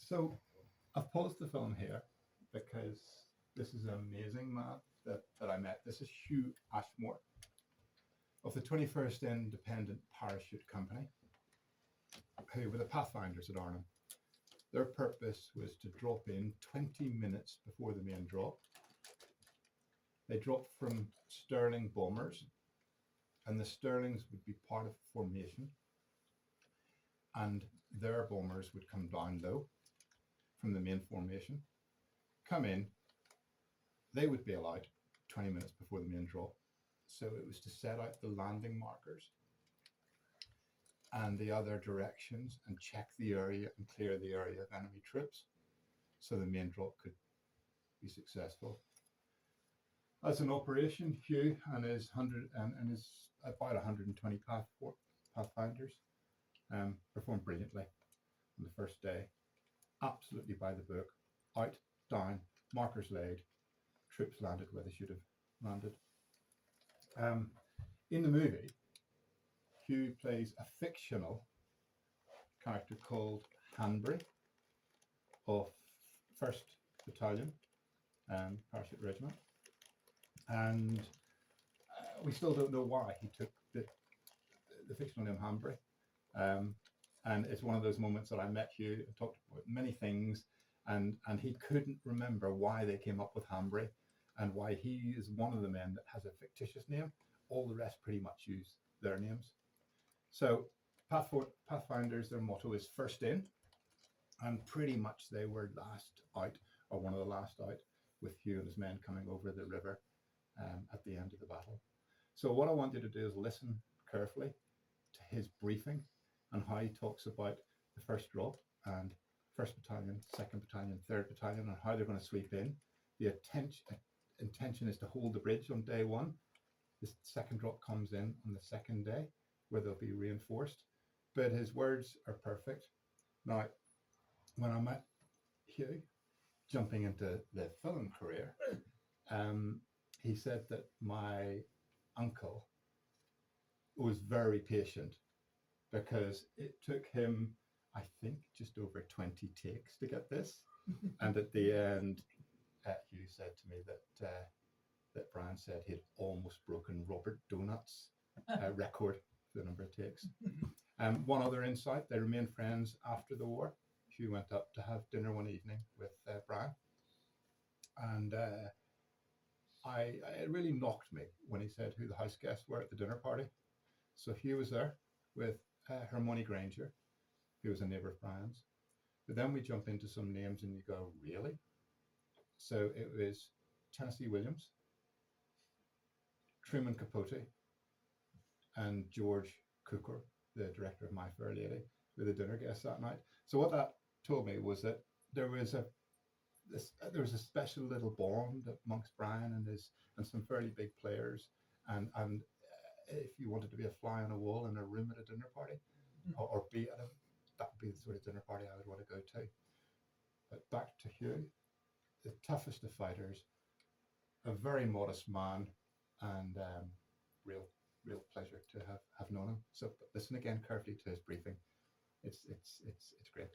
So I've paused the film here because this is an amazing man that I met. This is Hugh Ashmore of the 21st Independent Parachute Company, who were the Pathfinders at Arnhem. Their purpose was to drop in 20 minutes before the main drop. They dropped from Sterling bombers, and the Sterlings would be part of formation, and their bombers would come down low from the main formation, come in. They would be allowed 20 minutes before the main drop. So it was to set out the landing markers and the other directions and check the area and clear the area of enemy troops so the main drop could be successful. As an operation, Hugh and his about 120 Pathfinders performed brilliantly on the first day. Absolutely by the book. Out, down, markers laid, troops landed where they should have landed. In the movie, Hugh plays a fictional character called Hanbury of 1st Battalion Parachute Regiment, and we still don't know why he took the fictional name Hanbury. And it's one of those moments that I met Hugh and talked about many things, and he couldn't remember why they came up with Hanbury and why he is one of the men that has a fictitious name. All the rest pretty much use their names. So Pathfinders, their motto is first in, and pretty much they were last out, or one of the last out, with Hugh and his men coming over the river at the end of the battle. So what I want you to do is listen carefully to his briefing and how he talks about the first drop and 1st Battalion, 2nd Battalion, 3rd Battalion, and how they're going to sweep in. The intention is to hold the bridge on day one. The second drop comes in on the second day, where they'll be reinforced. But his words are perfect. Now, when I met Hugh, jumping into the film career, he said that my uncle was very patient because it took him, I think, just over 20 takes to get this. And at the end, Hugh said to me that Brian said he'd almost broken Robert Donut's record for the number of takes. One other insight, they remained friends after the war. Hugh went up to have dinner one evening with Brian, and it really knocked me when he said who the house guests were at the dinner party. So Hugh was there with Hermione Granger, who was a neighbour of Brian's. But then we jump into some names and you go, really? So it was Tennessee Williams, Truman Capote, and George Cukor, the director of My Fair Lady, were the dinner guests that night. So what that told me was that there was a special little bond amongst Brian and some fairly big players, and if you wanted to be a fly on a wall in a room at a dinner party, or be at that would be the sort of dinner party I would want to go to. But back to Hugh, the toughest of fighters, a very modest man, and real pleasure to have known him. So listen again carefully to his briefing. It's great.